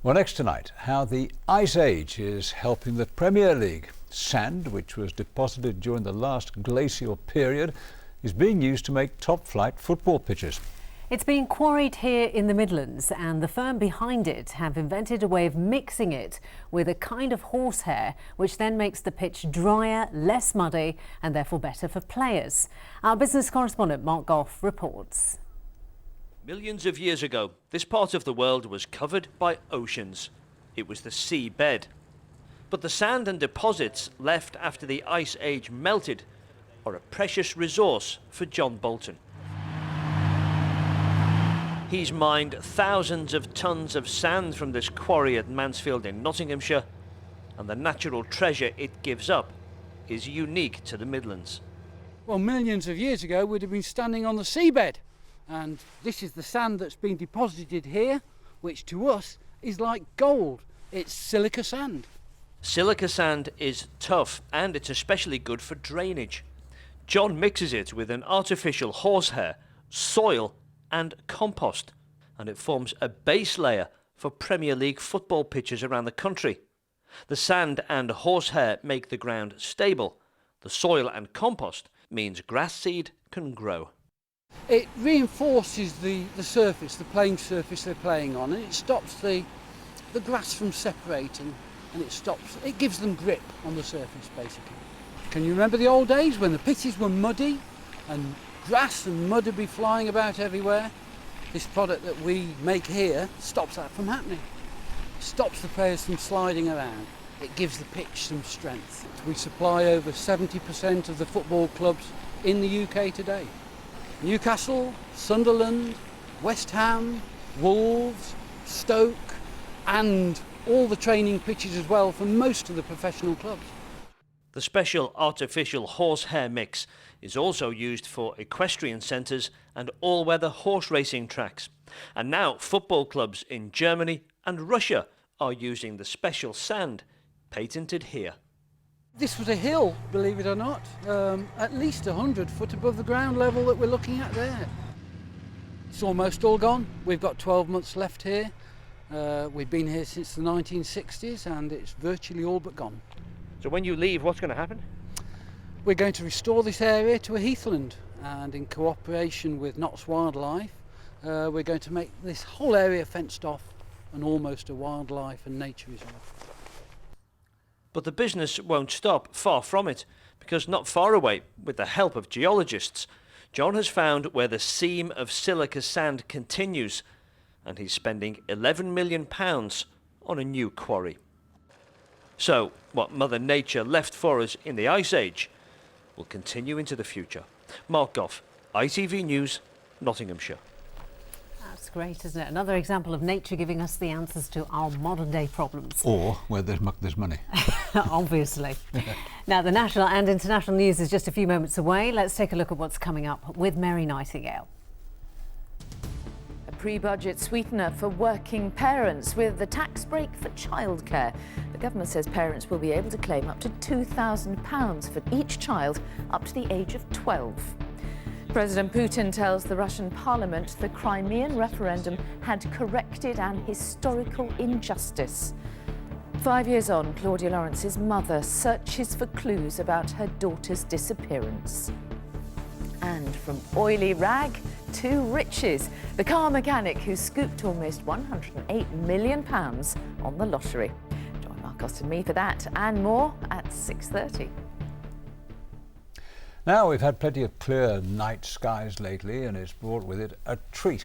Well, next tonight, how the Ice Age is helping the Premier League. Sand, which was deposited during the last glacial period, is being used to make top-flight football pitches. It's being quarried here in the Midlands, and the firm behind it have invented a way of mixing it with a kind of horsehair, which then makes the pitch drier, less muddy, and therefore better for players. Our business correspondent Mark Goff reports. Millions of years ago, this part of the world was covered by oceans. It was the seabed. But the sand and deposits left after the Ice Age melted are a precious resource for Jon Boulton. He's mined thousands of tons of sand from this quarry at Mansfield in Nottinghamshire, and the natural treasure it gives up is unique to the Midlands. Well, millions of years ago we'd have been standing on the seabed, and this is the sand that's been deposited here, which to us is like gold. It's silica sand. Silica sand is tough, and it's especially good for drainage. Jon mixes it with an artificial horsehair, soil and compost, and it forms a base layer for Premier League football pitches around the country. The sand and horsehair make the ground stable. The soil and compost means grass seed can grow. It reinforces the surface, the playing surface they're playing on, and it stops the grass from separating, and it gives them grip on the surface basically. Can you remember the old days when the pitches were muddy and grass and mud would be flying about everywhere? This product that we make here stops that from happening. It stops the players from sliding around. It gives the pitch some strength. We supply over 70% of the football clubs in the UK today. Newcastle, Sunderland, West Ham, Wolves, Stoke, and all the training pitches as well for most of the professional clubs. The special artificial horsehair mix is also used for equestrian centres and all-weather horse racing tracks. And now football clubs in Germany and Russia are using the special sand patented here. This was a hill, believe it or not, at least 100 foot above the ground level that we're looking at there. It's almost all gone. We've got 12 months left here. We've been here since the 1960s and it's virtually all but gone. So when you leave, what's going to happen? We're going to restore this area to a heathland, and in cooperation with Notts Wildlife, we're going to make this whole area fenced off and almost a wildlife and nature reserve. But the business won't stop, far from it, because not far away, with the help of geologists, Jon has found where the seam of silica sand continues, and he's spending £11 million on a new quarry. So, what Mother Nature left for us in the Ice Age will continue into the future. Mark Goff, ITV News, Nottinghamshire. That's great, isn't it? Another example of nature giving us the answers to our modern day problems. Or where there's muck, there's money. Obviously. Now, the national and international news is just a few moments away. Let's take a look at what's coming up with Mary Nightingale. Pre-budget sweetener for working parents with the tax break for childcare. The government says parents will be able to claim up to £2,000 for each child up to the age of 12. President Putin tells the Russian parliament the Crimean referendum had corrected an historical injustice. 5 years on, Claudia Lawrence's mother searches for clues about her daughter's disappearance. And from oily rag to riches, the car mechanic who scooped almost £108 million on the lottery. Join Marcos and me for that and more at 6:30. Now, we've had plenty of clear night skies lately, and it's brought with it a treat.